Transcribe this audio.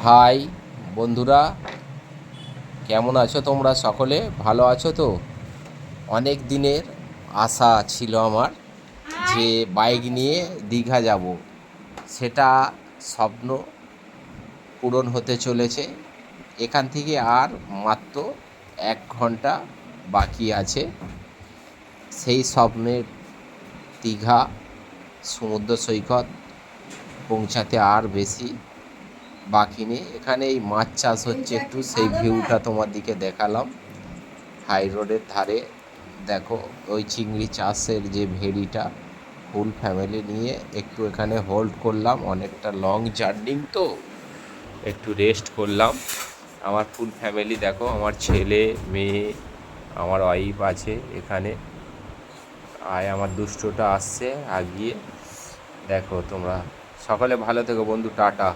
High বন্ধুরা, কেমন আছো তোমরা? সকলে ভালো আছো তো? অনেক দিনের আশা ছিল আমার যে বাইক নিয়ে দীঘা যাব। সেটা স্বপ্ন পূরণ হতে চলেছে। এখান থেকে আর মাত্র 1 ঘন্টা বাকি আছে সেই স্বপ্নের দীঘা সমুদ্র সৈকত পৌঁছাতে। আর বেশি বাকি নেই। এখানে এই মাছ চাষ হচ্ছে, একটু সেই ভিউটা তোমার দিকে দেখালাম। হাই রোডের ধারে দেখো ওই চিংড়ি চাষের যে ভেড়িটা। ফুল ফ্যামিলি নিয়ে একটু এখানে হোল্ড করলাম, অনেকটা লং জার্নি তো, একটু রেস্ট করলাম। আমার ফুল ফ্যামিলি দেখো, আমার ছেলে মেয়ে, আমার ওয়াইফ আছে এখানে। আমার দুষ্টটা আসছে আগিয়ে। দেখো তোমরা সকলে ভালো থেকো বন্ধু, টাটা।